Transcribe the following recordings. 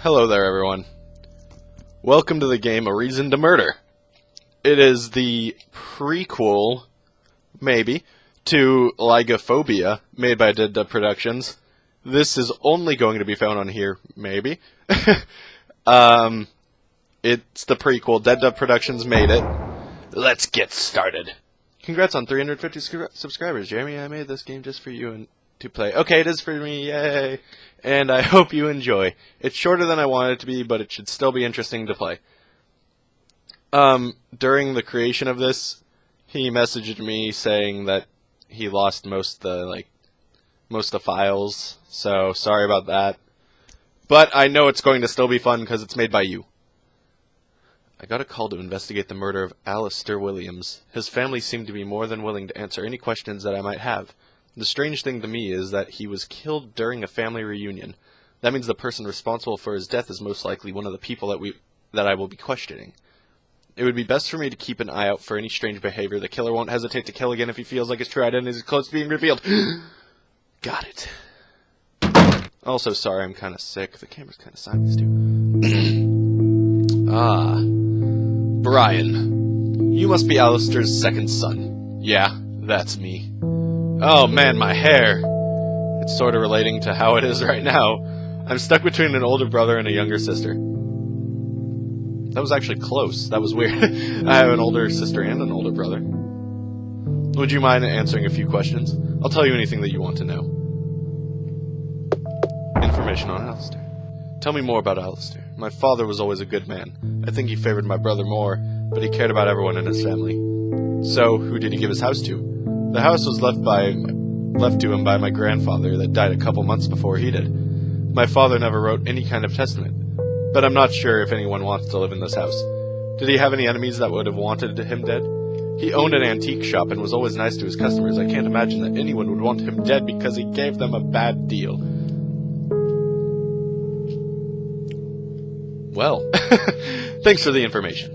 Hello there, everyone. Welcome to the game A Reason to Murder. It is the prequel, maybe, to Lygophobia, made by Dead Dub Productions. This is only going to be found on here, maybe. It's the prequel. Dead Dub Productions made it. Let's get started. Congrats on 350 subscribers, Jeremy. I made this game just for you and to play. Okay, it is for me, yay! And I hope you enjoy. It's shorter than I wanted it to be, but it should still be interesting to play. During the creation of this, he messaged me saying that he lost most of the files, so sorry about that. But I know it's going to still be fun because it's made by you. I got a call to investigate the murder of Alistair Williams. His family seemed to be more than willing to answer any questions that I might have. The strange thing to me is that he was killed during a family reunion. That means the person responsible for his death is most likely one of the people that I will be questioning. It would be best for me to keep an eye out for any strange behavior. The killer won't hesitate to kill again if he feels like his true identity is close to being revealed. Got it. Also, sorry, I'm kind of sick. The camera's kind of sideways, too. Brian. You must be Alistair's second son. Yeah, that's me. Oh man, my hair! It's sort of relating to how it is right now. I'm stuck between an older brother and a younger sister. That was actually close. That was weird. I have an older sister and an older brother. Would you mind answering a few questions? I'll tell you anything that you want to know. Information on Alistair. Tell me more about Alistair. My father was always a good man. I think he favored my brother more, but he cared about everyone in his family. So, who did he give his house to? The house was left to him by my grandfather that died a couple months before he did. My father never wrote any kind of testament, but I'm not sure if anyone wants to live in this house. Did he have any enemies that would have wanted him dead? He owned an antique shop and was always nice to his customers. I can't imagine that anyone would want him dead because he gave them a bad deal. Well, thanks for the information.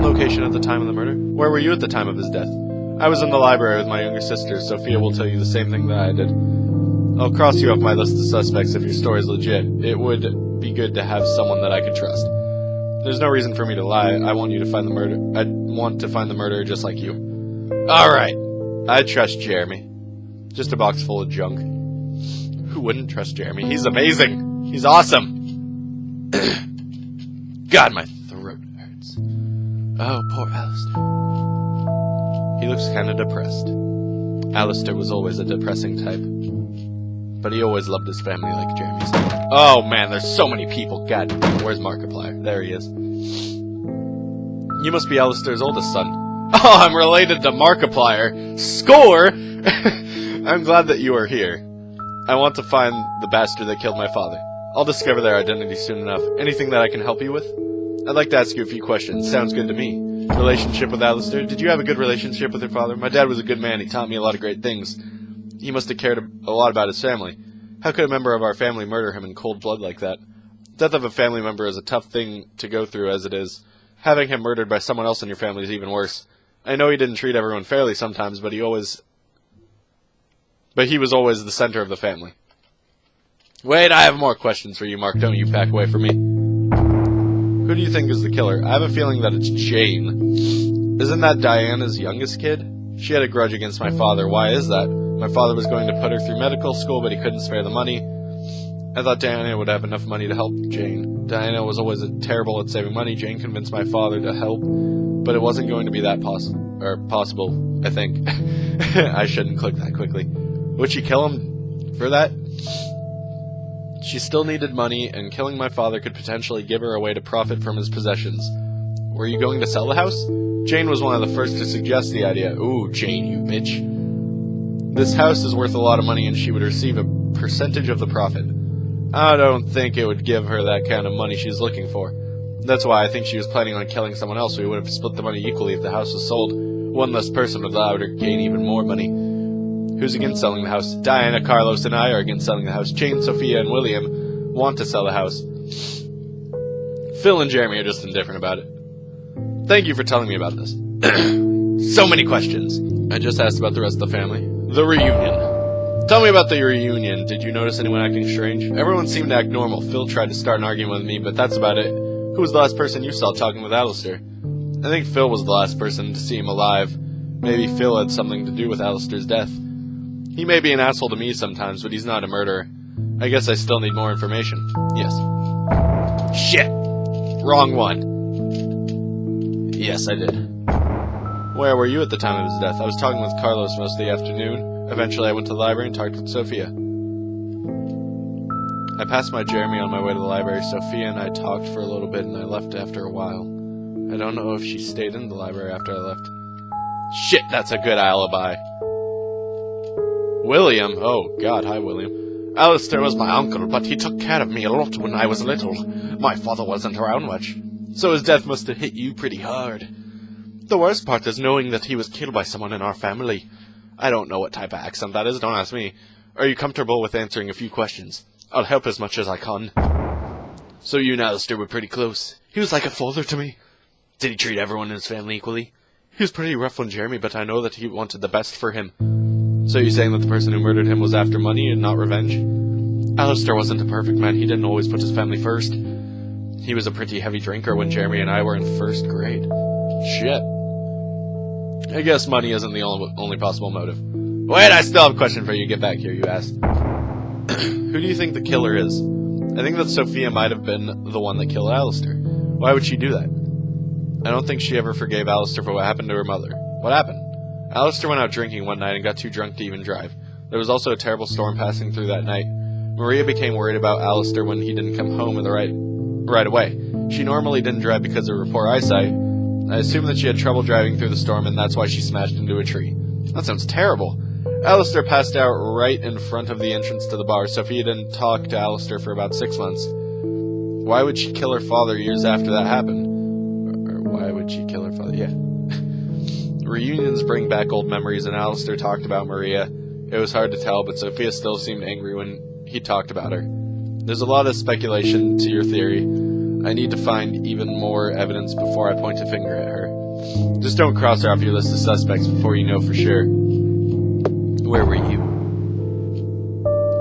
Location at the time of the murder? Where were you at the time of his death? I was in the library with my younger sister. Sophia will tell you the same thing that I did. I'll cross you off my list of suspects if your story's legit. It would be good to have someone that I could trust. There's no reason for me to lie. I want to find the murderer just like you. Alright. I trust Jeremy. Just a box full of junk. Who wouldn't trust Jeremy? He's amazing. He's awesome. God, my throat hurts. Oh, poor Alistair. He looks kind of depressed. Alistair was always a depressing type. But he always loved his family like Jeremy said. Oh man, there's so many people. God, where's Markiplier? There he is. You must be Alistair's oldest son. Oh, I'm related to Markiplier. Score! I'm glad that you are here. I want to find the bastard that killed my father. I'll discover their identity soon enough. Anything that I can help you with? I'd like to ask you a few questions. Sounds good to me. Relationship with Alistair? Did you have a good relationship with your father? My dad was a good man. He taught me a lot of great things. He must have cared a lot about his family. How could a member of our family murder him in cold blood like that? Death of a family member is a tough thing to go through as it is. Having him murdered by someone else in your family is even worse. I know he didn't treat everyone fairly sometimes, but he was always the center of the family. Wait, I have more questions for you, Mark. Don't you back away from me. Who do you think is the killer? I have a feeling that it's Jane. Isn't that Diana's youngest kid? She had a grudge against my father. Why is that? My father was going to put her through medical school, but he couldn't spare the money. I thought Diana would have enough money to help Jane. Diana was always terrible at saving money. Jane convinced my father to help, but it wasn't going to be that possible, I think. I shouldn't click that quickly. Would she kill him for that? She still needed money, and killing my father could potentially give her a way to profit from his possessions. Were you going to sell the house? Jane was one of the first to suggest the idea. Ooh, Jane, you bitch. This house is worth a lot of money, and she would receive a percentage of the profit. I don't think it would give her that kind of money she's looking for. That's why I think she was planning on killing someone else. We would have split the money equally if the house was sold. One less person would allow her to gain even more money. Who's against selling the house? Diana, Carlos, and I are against selling the house. Jane, Sophia, and William want to sell the house. Phil and Jeremy are just indifferent about it. Thank you for telling me about this. So many questions. I just asked about the rest of the family. The reunion. Tell me about the reunion. Did you notice anyone acting strange? Everyone seemed to act normal. Phil tried to start an argument with me, but that's about it. Who was the last person you saw talking with Alistair? I think Phil was the last person to see him alive. Maybe Phil had something to do with Alistair's death. He may be an asshole to me sometimes, but he's not a murderer. I guess I still need more information. Yes. Shit! Wrong one. Yes, I did. Where were you at the time of his death? I was talking with Carlos most of the afternoon. Eventually, I went to the library and talked with Sophia. I passed by Jeremy on my way to the library. Sophia and I talked for a little bit, and I left after a while. I don't know if she stayed in the library after I left. Shit, that's a good alibi. William. Oh, God, hi, William. Alistair was my uncle, but he took care of me a lot when I was little. My father wasn't around much, so his death must have hit you pretty hard. The worst part is knowing that he was killed by someone in our family. I don't know what type of accent that is, don't ask me. Are you comfortable with answering a few questions? I'll help as much as I can. So you and Alistair were pretty close. He was like a father to me. Did he treat everyone in his family equally? He was pretty rough on Jeremy, but I know that he wanted the best for him. So you're saying that the person who murdered him was after money and not revenge? Alistair wasn't a perfect man. He didn't always put his family first. He was a pretty heavy drinker when Jeremy and I were in first grade. Shit. I guess money isn't the only possible motive. Wait, I still have a question for you. Get back here, you asked. Who do you think the killer is? I think that Sophia might have been the one that killed Alistair. Why would she do that? I don't think she ever forgave Alistair for what happened to her mother. What happened? Alistair went out drinking one night and got too drunk to even drive. There was also a terrible storm passing through that night. Maria became worried about Alistair when he didn't come home right away. She normally didn't drive because of her poor eyesight. I assume that she had trouble driving through the storm, and that's why she smashed into a tree. That sounds terrible. Alistair passed out right in front of the entrance to the bar. Sophia didn't talk to Alistair for about 6 months. Why would she kill her father years after that happened? Or why would she kill her father? Yeah. Reunions bring back old memories, and Alistair talked about Maria. It was hard to tell, but Sophia still seemed angry when he talked about her. There's a lot of speculation to your theory. I need to find even more evidence before I point a finger at her. Just don't cross her off your list of suspects before you know for sure. Where were you?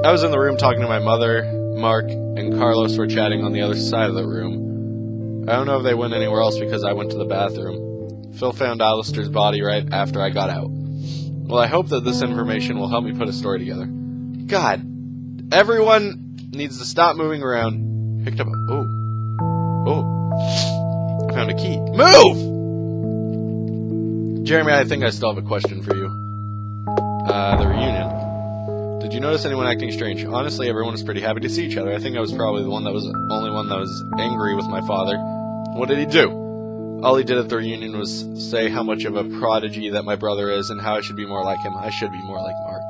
I was in the room talking to my mother. Mark and Carlos were chatting on the other side of the room. I don't know if they went anywhere else because I went to the bathroom. Phil found Alistair's body right after I got out. Well, I hope that this information will help me put a story together. God, everyone needs to stop moving around. Picked up a... Oh, I found a key. Move! Jeremy, I think I still have a question for you. The reunion. Did you notice anyone acting strange? Honestly, everyone was pretty happy to see each other. I think I was probably the only one that was angry with my father. What did he do? All he did at the reunion was say how much of a prodigy that my brother is and how I should be more like him. I should be more like Mark.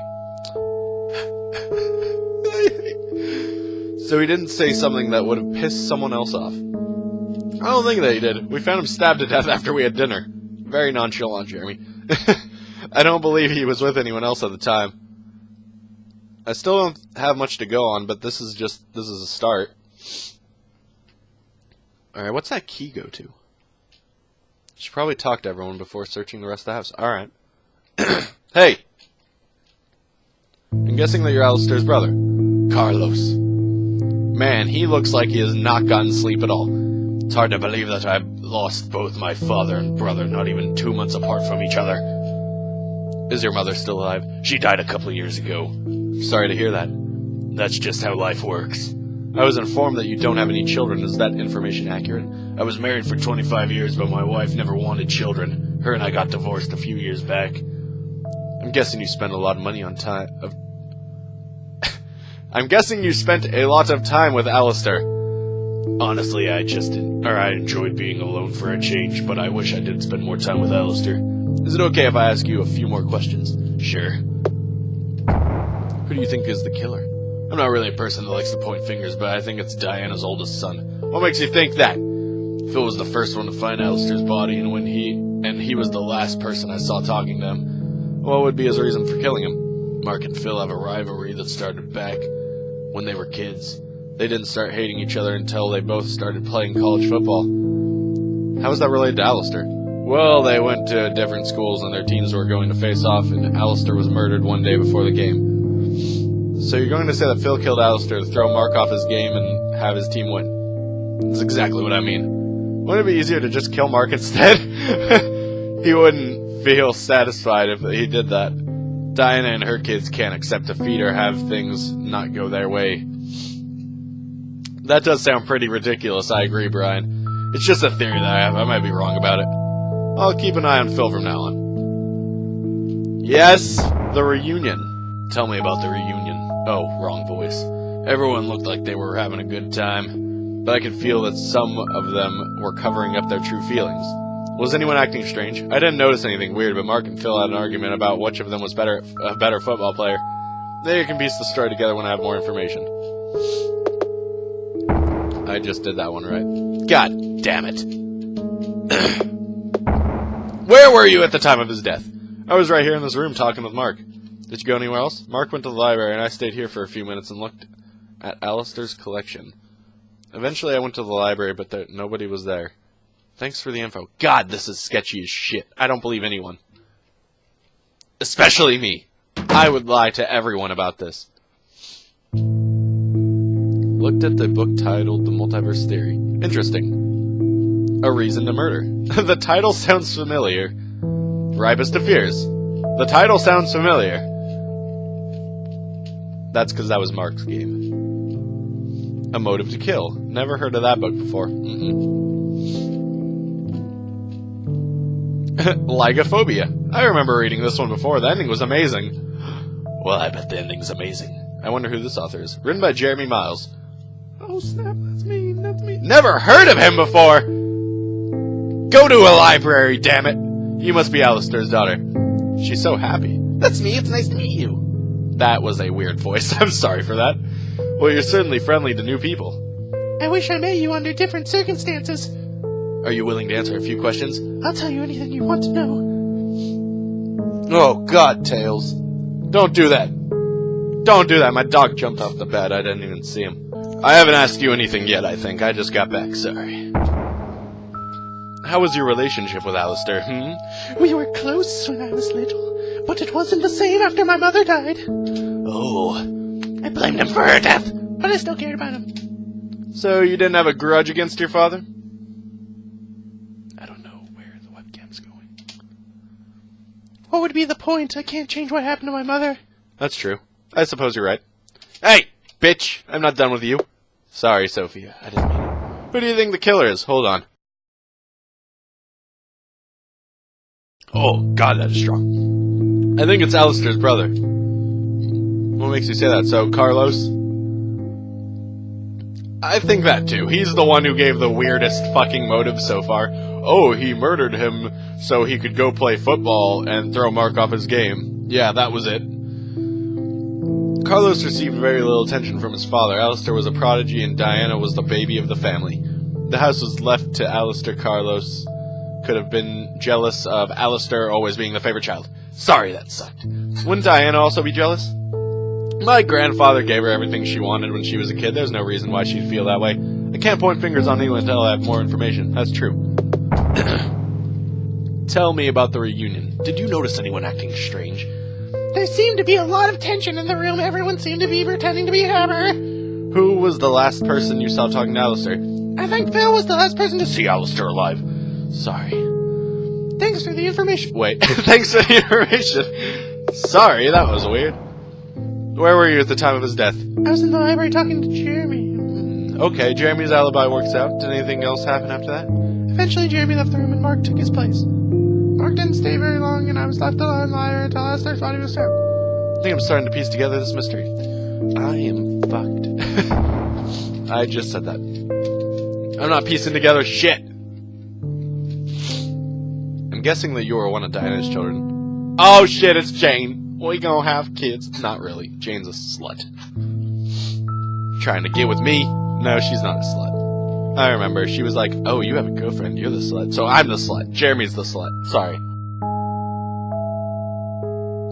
So he didn't say something that would have pissed someone else off. I don't think that he did. We found him stabbed to death after we had dinner. Very nonchalant, Jeremy. I don't believe he was with anyone else at the time. I still don't have much to go on, but this is a start. Alright, what's that key go to? Should probably talk to everyone before searching the rest of the house. Alright. Hey! I'm guessing that you're Alistair's brother. Carlos. Man, he looks like he has not gotten sleep at all. It's hard to believe that I've lost both my father and brother not even 2 months apart from each other. Is your mother still alive? She died a couple of years ago. Sorry to hear that. That's just how life works. I was informed that you don't have any children. Is that information accurate? I was married for 25 years, but my wife never wanted children. Her and I got divorced a few years back. I'm guessing you spent a lot of money on time... I'm guessing you spent a lot of time with Alistair. Honestly, I enjoyed being alone for a change, but I wish I did spend more time with Alistair. Is it okay if I ask you a few more questions? Sure. Who do you think is the killer? I'm not really a person that likes to point fingers, but I think it's Diana's oldest son. What makes you think that? Phil was the first one to find Alistair's body, and he was the last person I saw talking to him. What would be his reason for killing him? Mark and Phil have a rivalry that started back when they were kids. They didn't start hating each other until they both started playing college football. How is that related to Alistair? Well, they went to different schools and their teams were going to face off, and Alistair was murdered one day before the game. So you're going to say that Phil killed Alistair to throw Mark off his game and have his team win? That's exactly what I mean. Wouldn't it be easier to just kill Mark instead? He wouldn't feel satisfied if he did that. Diana and her kids can't accept defeat or have things not go their way. That does sound pretty ridiculous, I agree, Brian. It's just a theory that I have. I might be wrong about it. I'll keep an eye on Phil from now on. Yes, the reunion. Tell me about the reunion. Oh, wrong voice. Everyone looked like they were having a good time, but I could feel that some of them were covering up their true feelings. Was anyone acting strange? I didn't notice anything weird, but Mark and Phil had an argument about which of them was a better football player. Maybe I can piece the story together when I have more information. I just did that one right. God damn it. Where were you at the time of his death? I was right here in this room talking with Mark. Did you go anywhere else? Mark went to the library, and I stayed here for a few minutes and looked at Alistair's collection. Eventually I went to the library, but nobody was there. Thanks for the info. God, this is sketchy as shit. I don't believe anyone. Especially me. I would lie to everyone about this. Looked at the book titled The Multiverse Theory. Interesting. A Reason to Murder. The title sounds familiar. Ripest of Fears. The title sounds familiar. That's because that was Mark's game. A Motive to Kill. Never heard of that book before. Lygophobia. I remember reading this one before. The ending was amazing. Well, I bet the ending's amazing. I wonder who this author is. Written by Jeremy Miles. Oh, snap. That's me. That's me. Never heard of him before! Go to a library, damn it! You must be Alistair's daughter. She's so happy. That's me. It's nice to meet you. That was a weird voice. I'm sorry for that. Well, you're certainly friendly to new people. I wish I met you under different circumstances. Are you willing to answer a few questions? I'll tell you anything you want to know. Oh, God, Tails. Don't do that. Don't do that. My dog jumped off the bed. I didn't even see him. I haven't asked you anything yet, I think. I just got back. Sorry. How was your relationship with Alistair, We were close when I was little, but it wasn't the same after my mother died. Oh. I blamed him for her death, but I still cared about him. So you didn't have a grudge against your father? I don't know where the webcam's going. What would be the point? I can't change what happened to my mother. That's true. I suppose you're right. Hey, bitch! I'm not done with you. Sorry, Sophia. I didn't mean it. Who do you think the killer is? Hold on. Oh, God, that is strong. I think it's Alistair's brother. What makes you say that? So, Carlos? I think that, too. He's the one who gave the weirdest fucking motive so far. Oh, he murdered him so he could go play football and throw Mark off his game. Yeah, that was it. Carlos received very little attention from his father. Alistair was a prodigy and Diana was the baby of the family. The house was left to Alistair. Carlos could have been jealous of Alistair always being the favorite child. Sorry, that sucked. Wouldn't Diana also be jealous? My grandfather gave her everything she wanted when she was a kid. There's no reason why she'd feel that way. I can't point fingers on anyone until I have more information. That's true. Tell me about the reunion. Did you notice anyone acting strange? There seemed to be a lot of tension in the room. Everyone seemed to be pretending to be Hammer. Who was the last person you saw talking to Alistair? I think Phil was the last person to see Alistair alive. Sorry. Thanks for the information. Wait, thanks for the information. Sorry, that was weird. Where were you at the time of his death? I was in the library talking to Jeremy. Okay, Jeremy's alibi works out. Did anything else happen after that? Eventually, Jeremy left the room and Mark took his place. Mark didn't stay very long, and I was left alone in the library until Alistair's body was found. I think I'm starting to piece together this mystery. I am fucked. I just said that. I'm not piecing together shit. I'm guessing that you are one of Diana's children. Oh shit, it's Jane. We gonna have kids. Not really. Jane's a slut. Trying to get with me. No, she's not a slut. I remember. She was like, oh, you have a girlfriend. You're the slut. So I'm the slut. Jeremy's the slut. Sorry.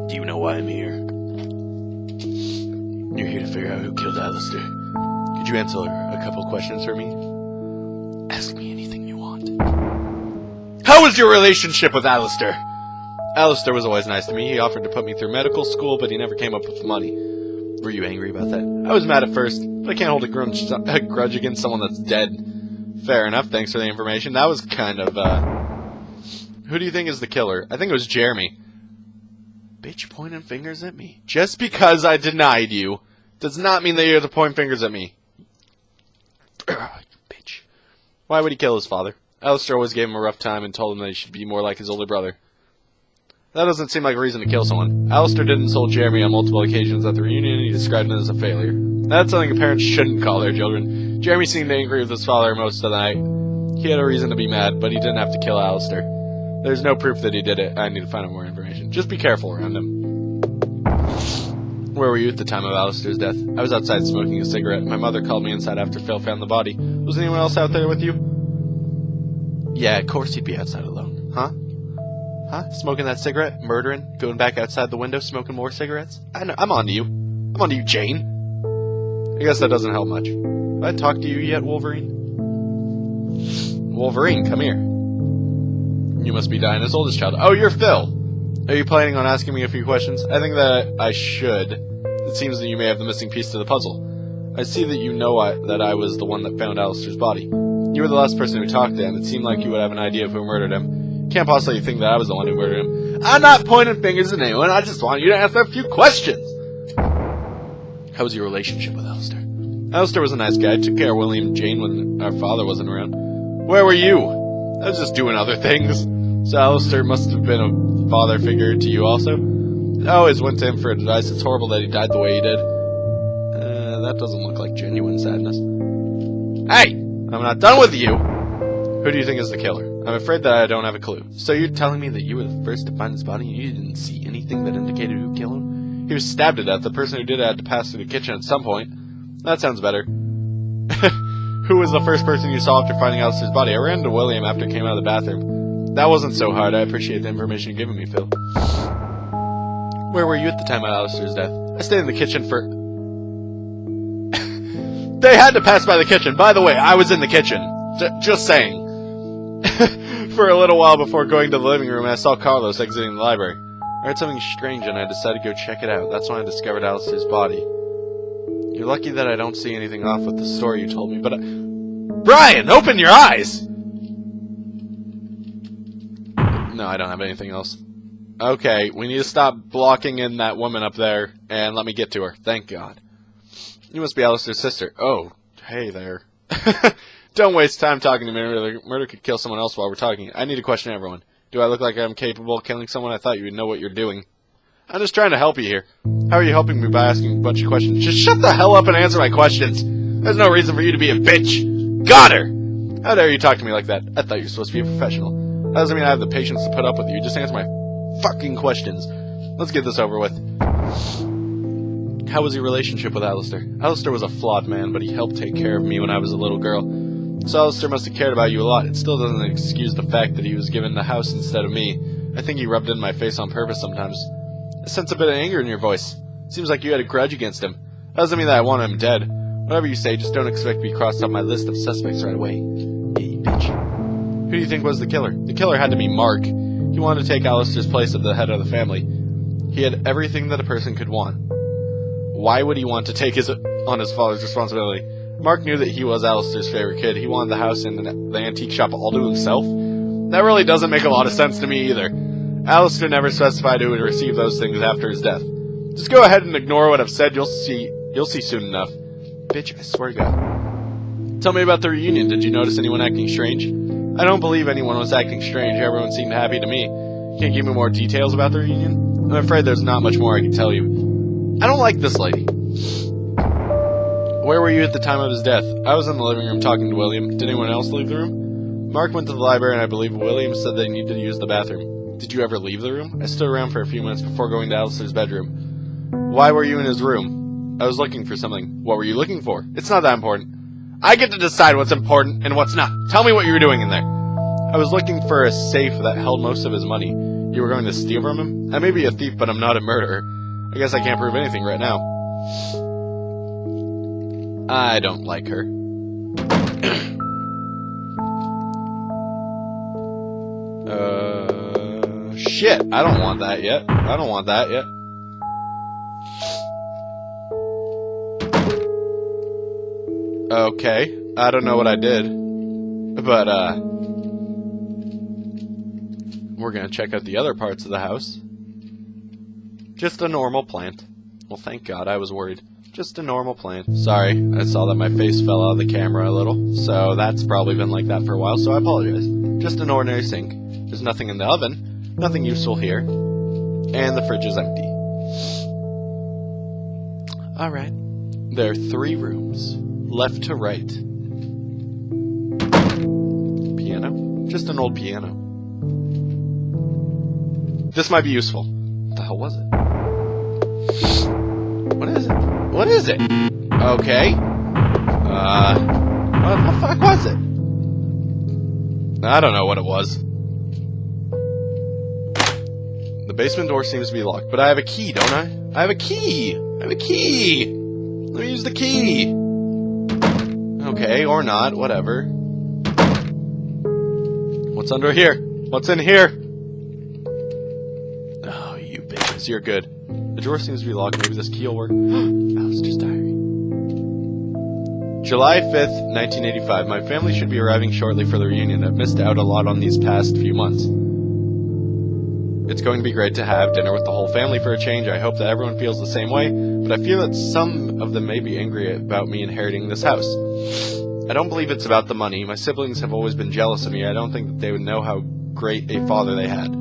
Do you know why I'm here? You're here to figure out who killed Alistair. Could you answer a couple questions for me? Ask me anything you want. How was your relationship with Alistair? Alistair was always nice to me. He offered to put me through medical school, but he never came up with the money. Were you angry about that? I was mad at first, but I can't hold a grudge against someone that's dead. Fair enough, thanks for the information. That was kind of, Who do you think is the killer? I think it was Jeremy. Bitch pointing fingers at me. Just because I denied you does not mean that you have to point fingers at me. Bitch. Why would he kill his father? Alistair always gave him a rough time and told him that he should be more like his older brother. That doesn't seem like a reason to kill someone. Alistair did insult Jeremy on multiple occasions at the reunion, and he described it as a failure. That's something a parent shouldn't call their children. Jeremy seemed angry with his father most of the night. He had a reason to be mad, but he didn't have to kill Alistair. There's no proof that he did it. I need to find out more information. Just be careful around him. Where were you at the time of Alistair's death? I was outside smoking a cigarette. My mother called me inside after Phil found the body. Was anyone else out there with you? Yeah, of course he'd be outside alone. Huh? Huh? Smoking that cigarette? Murdering? Going back outside the window, smoking more cigarettes? I'm on to you. I'm on to you, Jane. I guess that doesn't help much. Have I talked to you yet, Wolverine? Wolverine, come here. You must be Diana's oldest child. Oh, you're Phil. Are you planning on asking me a few questions? I think that I should. It seems that you may have the missing piece to the puzzle. I see that you know that I was the one that found Alistair's body. You were the last person who talked to him. It seemed like you would have an idea of who murdered him. Can't possibly think that I was the one who murdered him. I'm not pointing fingers at anyone. I just want you to answer a few questions. How was your relationship with Alistair? Alistair was a nice guy. Took care of William and Jane when our father wasn't around. Where were you? I was just doing other things. So Alistair must have been a father figure to you also? I always went to him for advice. It's horrible that he died the way he did. That doesn't look like genuine sadness. Hey! I'm not done with you! Who do you think is the killer? I'm afraid that I don't have a clue. So you're telling me that you were the first to find his body and you didn't see anything that indicated who killed him? He was stabbed to death. The person who did it had to pass through the kitchen at some point. That sounds better. Who was the first person you saw after finding Alistair's body? I ran into William after he came out of the bathroom. That wasn't so hard. I appreciate the information you're giving me, Phil. Where were you at the time of Alistair's death? I stayed in the kitchen for... They had to pass by the kitchen. By the way, I was in the kitchen. Just saying. For a little while before going to the living room, I saw Carlos exiting the library. I heard something strange and I decided to go check it out. That's when I discovered Alistair's body. You're lucky that I don't see anything off with the story you told me, but Brian, open your eyes! No, I don't have anything else. Okay, we need to stop blocking in that woman up there, and let me get to her. Thank God. You must be Alistair's sister. Oh, hey there. Don't waste time talking to me. Murder could kill someone else while we're talking. I need to question everyone. Do I look like I'm capable of killing someone? I thought you would know what you're doing. I'm just trying to help you here. How are you helping me by asking a bunch of questions? Just shut the hell up and answer my questions. There's no reason for you to be a bitch. Got her! How dare you talk to me like that? I thought you were supposed to be a professional. That doesn't mean I have the patience to put up with you. Just answer my fucking questions. Let's get this over with. How was your relationship with Alistair? Alistair was a flawed man, but he helped take care of me when I was a little girl. So Alistair must have cared about you a lot. It still doesn't excuse the fact that he was given the house instead of me. I think he rubbed it in my face on purpose sometimes. I sense a bit of anger in your voice. Seems like you had a grudge against him. That doesn't mean that I want him dead. Whatever you say, just don't expect to be crossed off my list of suspects right away. Hey, bitch. Who do you think was the killer? The killer had to be Mark. He wanted to take Alistair's place as the head of the family. He had everything that a person could want. Why would he want to take on his father's responsibility? Mark knew that he was Alistair's favorite kid. He wanted the house and the antique shop all to himself. That really doesn't make a lot of sense to me either. Alistair never specified who would receive those things after his death. Just go ahead and ignore what I've said. You'll see soon enough. Bitch, I swear to God. Tell me about the reunion. Did you notice anyone acting strange? I don't believe anyone was acting strange. Everyone seemed happy to me. Can't you give me more details about the reunion? I'm afraid there's not much more I can tell you. I don't like this lady. Where were you at the time of his death? I was in the living room talking to William. Did anyone else leave the room? Mark went to the library and I believe William said they needed to use the bathroom. Did you ever leave the room? I stood around for a few minutes before going to Alistair's bedroom. Why were you in his room? I was looking for something. What were you looking for? It's not that important. I get to decide what's important and what's not. Tell me what you were doing in there. I was looking for a safe that held most of his money. You were going to steal from him? I may be a thief, but I'm not a murderer. I guess I can't prove anything right now. I don't like her. Shit, I don't want that yet. Okay. I don't know what I did. But, we're gonna check out the other parts of the house. Just a normal plant. Well, thank God, I was worried. Just a normal plant. Sorry, I saw that my face fell out of the camera a little, so that's probably been like that for a while, so I apologize. Just an ordinary sink. There's nothing in the oven, nothing useful here, and the fridge is empty. Alright. There are 3 rooms, left to right. Piano? Just an old piano. This might be useful. What the hell was it? What is it? What is it? Okay. What the fuck was it? I don't know what it was. The basement door seems to be locked, but I have a key, don't I? I have a key! I have a key! Let me use the key! Okay, or not, whatever. What's under here? What's in here? Oh, you bitches, you're good. The drawer seems to be locked. Maybe this key will work. Alistair's diary. July 5th, 1985. My family should be arriving shortly for the reunion. I've missed out a lot on these past few months. It's going to be great to have dinner with the whole family for a change. I hope that everyone feels the same way, but I feel that some of them may be angry about me inheriting this house. I don't believe it's about the money. My siblings have always been jealous of me. I don't think that they would know how great a father they had.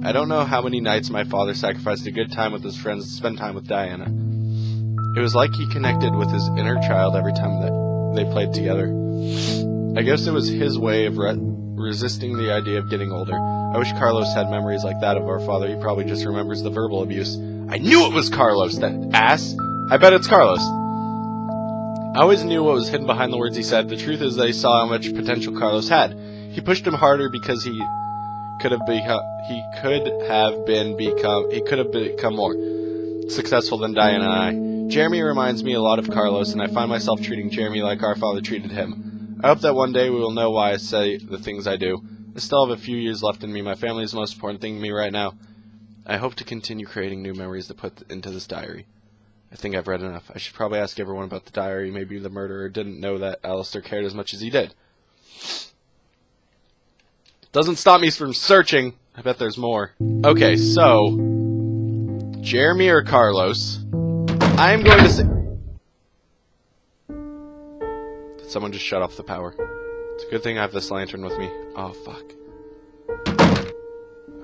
I don't know how many nights my father sacrificed a good time with his friends to spend time with Diana. It was like he connected with his inner child every time that they played together. I guess it was his way of resisting the idea of getting older. I wish Carlos had memories like that of our father. He probably just remembers the verbal abuse. I knew it was Carlos, that ass! I bet it's Carlos. I always knew what was hidden behind the words he said. The truth is that he saw how much potential Carlos had. He pushed him harder because he could have become more successful than Diana and I. Jeremy reminds me a lot of Carlos, and I find myself treating Jeremy like our father treated him. I hope that one day we will know why I say the things I do. I still have a few years left in me. My family is the most important thing to me right now. I hope to continue creating new memories to put into this diary. I think I've read enough. I should probably ask everyone about the diary. Maybe the murderer didn't know that Alistair cared as much as he did. Doesn't stop me from searching. I bet there's more. Okay, so Jeremy or Carlos? I am going to say... Did someone just shut off the power? It's a good thing I have this lantern with me. Oh, fuck.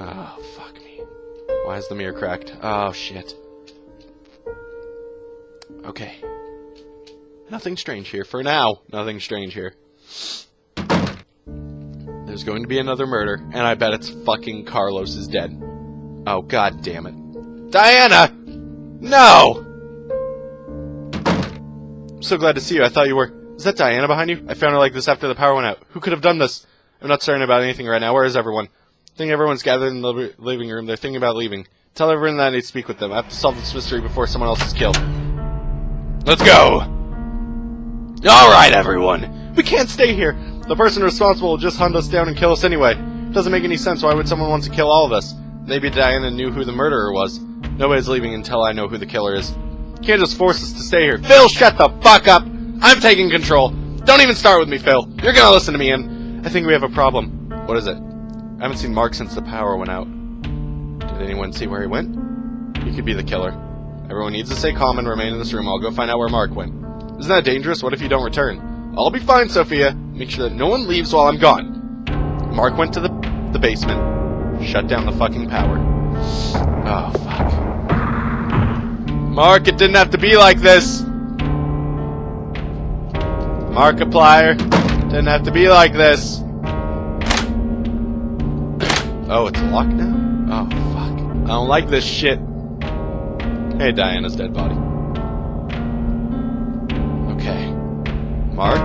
Oh, fuck me. Why is the mirror cracked? Oh, shit. Okay. Nothing strange here. For now, nothing strange here. There's going to be another murder, and I bet it's fucking Carlos is dead. Oh, god damn it. Diana! No! I'm so glad to see you. I thought you were... Is that Diana behind you? I found her like this after the power went out. Who could have done this? I'm not certain about anything right now. Where is everyone? I think everyone's gathered in the living room. They're thinking about leaving. Tell everyone that I need to speak with them. I have to solve this mystery before someone else is killed. Let's go! Alright, everyone! We can't stay here! The person responsible will just hunt us down and kill us anyway. It doesn't make any sense. Why would someone want to kill all of us? Maybe Diana knew who the murderer was. Nobody's leaving until I know who the killer is. You can't just force us to stay here. Phil, shut the fuck up! I'm taking control. Don't even start with me, Phil. You're gonna listen to me, and I think we have a problem. What is it? I haven't seen Mark since the power went out. Did anyone see where he went? He could be the killer. Everyone needs to stay calm and remain in this room. I'll go find out where Mark went. Isn't that dangerous? What if you don't return? I'll be fine, Sophia. Make sure that no one leaves while I'm gone. Mark went to the basement. Shut down the fucking power. Oh, fuck. Mark, it didn't have to be like this. Markiplier, didn't have to be like this. Oh, it's locked now? Oh, fuck. I don't like this shit. Hey, Diana's dead body. Okay. Mark?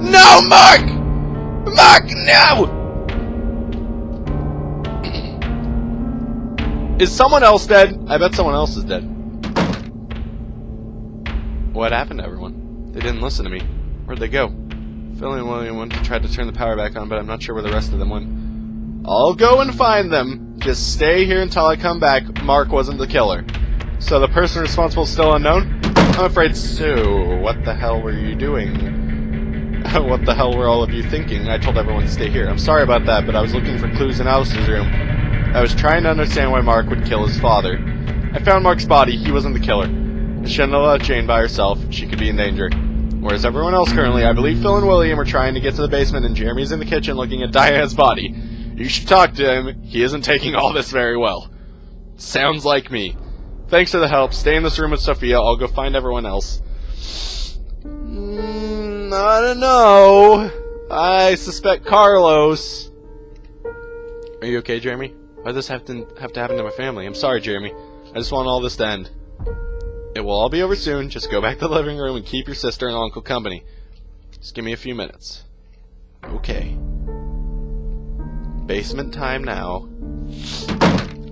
No, Mark! Mark, no! Is someone else dead? I bet someone else is dead. What happened to everyone? They didn't listen to me. Where'd they go? Phil and William tried to turn the power back on, but I'm not sure where the rest of them went. I'll go and find them. Just stay here until I come back. Mark wasn't the killer. So the person responsible is still unknown? I'm afraid so. What the hell were you doing? What the hell were all of you thinking? I told everyone to stay here. I'm sorry about that, but I was looking for clues in Alistair's room. I was trying to understand why Mark would kill his father. I found Mark's body. He wasn't the killer. I shouldn't have left Jane by herself. She could be in danger. Whereas everyone else currently, I believe Phil and William are trying to get to the basement and Jeremy's in the kitchen looking at Diane's body. You should talk to him. He isn't taking all this very well. Sounds like me. Thanks for the help. Stay in this room with Sophia. I'll go find everyone else. I don't know. I suspect Carlos. Are you okay, Jeremy? Why does this have to happen to my family? I'm sorry, Jeremy. I just want all this to end. It will all be over soon. Just go back to the living room and keep your sister and uncle company. Just give me a few minutes. Okay. Basement time now.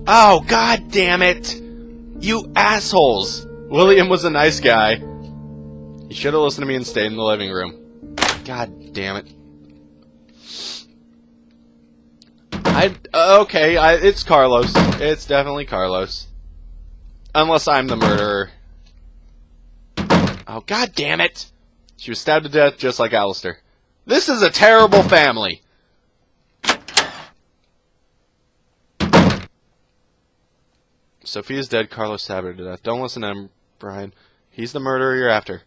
Oh, god damn it! You assholes! William was a nice guy. He should have listened to me and stayed in the living room. God damn it. Okay, it's Carlos. It's definitely Carlos. Unless I'm the murderer. Oh, god damn it! She was stabbed to death just like Alistair. This is a terrible family! Sophia's dead, Carlos stabbed her to death. Don't listen to him, Brian. He's the murderer you're after.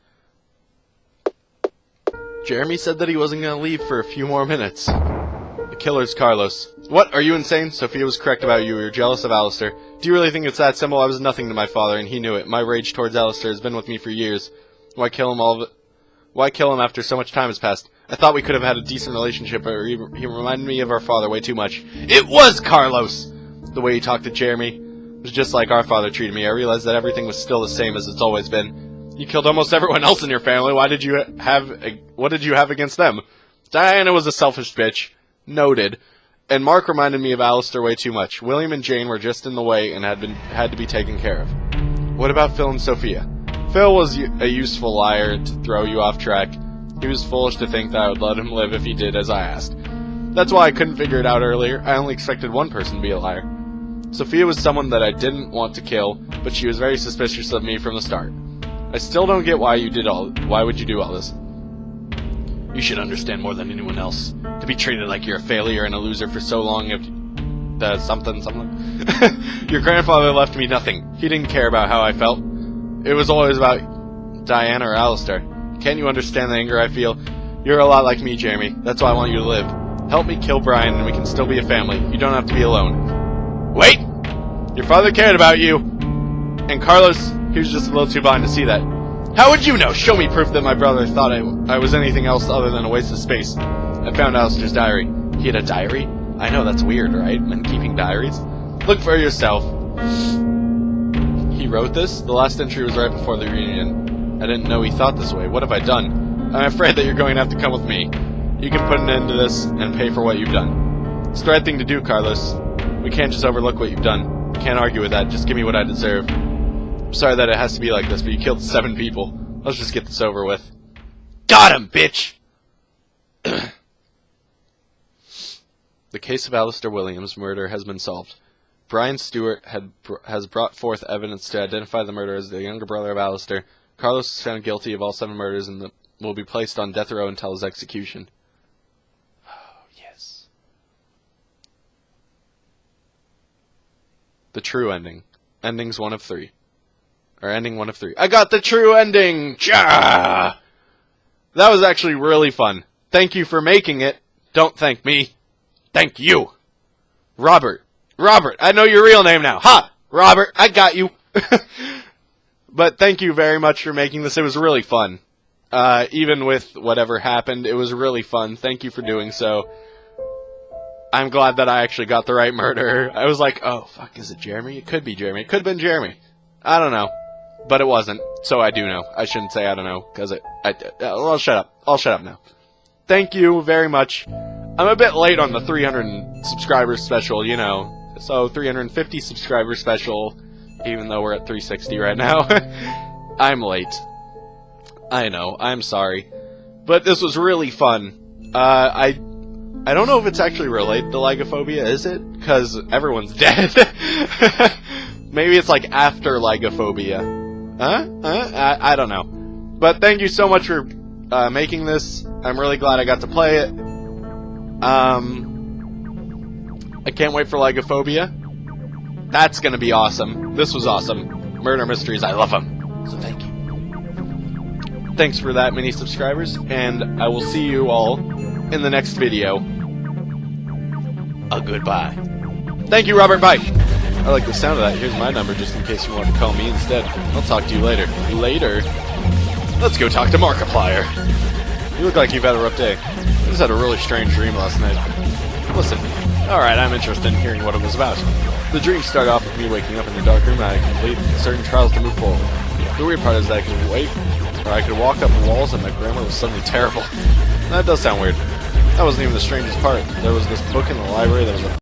Jeremy said that he wasn't going to leave for a few more minutes. The killer's Carlos. What? Are you insane? Sophia was correct about you. You're jealous of Alistair. Do you really think it's that simple? I was nothing to my father, and he knew it. My rage towards Alistair has been with me for years. Why kill him Why kill him after so much time has passed? I thought we could have had a decent relationship, but he reminded me of our father way too much. It was Carlos! The way he talked to Jeremy was just like our father treated me. I realized that everything was still the same as it's always been. You killed almost everyone else in your family. What did you have against them? Diana was a selfish bitch. Noted. And Mark reminded me of Alistair way too much. William and Jane were just in the way and had to be taken care of. What about Phil and Sophia? Phil was a useful liar to throw you off track. He was foolish to think that I would let him live if he did as I asked. That's why I couldn't figure it out earlier. I only expected one person to be a liar. Sophia was someone that I didn't want to kill, but she was very suspicious of me from the start. I still don't get why would you do all this? You should understand more than anyone else. To be treated like you're a failure and a loser for so long if something. Your grandfather left me nothing. He didn't care about how I felt. It was always about Diana or Alistair. Can't you understand the anger I feel? You're a lot like me, Jeremy. That's why I want you to live. Help me kill Brian and we can still be a family. You don't have to be alone. Wait! Your father cared about you! And Carlos, he was just a little too blind to see that. How would you know? Show me proof that my brother thought I was anything else other than a waste of space. I found Alistair's diary. He had a diary? I know, that's weird, right? Men keeping diaries? Look for yourself. He wrote this? The last entry was right before the reunion. I didn't know he thought this way. What have I done? I'm afraid that you're going to have to come with me. You can put an end to this and pay for what you've done. It's the right thing to do, Carlos. We can't just overlook what you've done. Can't argue with that. Just give me what I deserve. I'm sorry that it has to be like this, but you killed 7 people. Let's just get this over with. Got him, bitch! The case of Alistair Williams' murder has been solved. Brian Stewart has brought forth evidence to identify the murderer as the younger brother of Alistair. Carlos is found guilty of all 7 murders and will be placed on death row until his execution. Oh, yes. The true ending. Endings 1 of 3. Or ending 1 of 3. I got the true ending! Jah! That was actually really fun. Thank you for making it. Don't thank me. Thank you. Robert. Robert, I know your real name now. Ha! Robert, I got you. But thank you very much for making this. It was really fun. Even with whatever happened, it was really fun. Thank you for doing so. I'm glad that I actually got the right murderer. I was like, oh, fuck, is it Jeremy? It could be Jeremy. It could have been Jeremy. I don't know. But it wasn't, so I do know. I shouldn't say I don't know, because I'll shut up. I'll shut up now. Thank you very much. I'm a bit late on the 300 subscribers special, you know. So, 350 subscribers special, even though we're at 360 right now. I'm late. I know, I'm sorry. But this was really fun. I don't know if it's actually related to Lygophobia, is it? Because everyone's dead. Maybe it's like after Lygophobia. I don't know. But thank you so much for making this. I'm really glad I got to play it. I can't wait for Lygophobia. That's gonna be awesome. This was awesome. Murder mysteries, I love them. So thank you. Thanks for that, many subscribers, and I will see you all in the next video. A goodbye. Thank you, Robert. Bye. I like the sound of that. Here's my number just in case you want to call me instead. I'll talk to you later. Later? Let's go talk to Markiplier. You look like you've had a rough day. I just had a really strange dream last night. Listen. Alright, I'm interested in hearing what it was about. The dream started off with me waking up in the dark room and I had complete certain trials to move forward. The weird part is that I could wait, or I could walk up walls and my grammar was suddenly terrible. That does sound weird. That wasn't even the strangest part. There was this book in the library that was a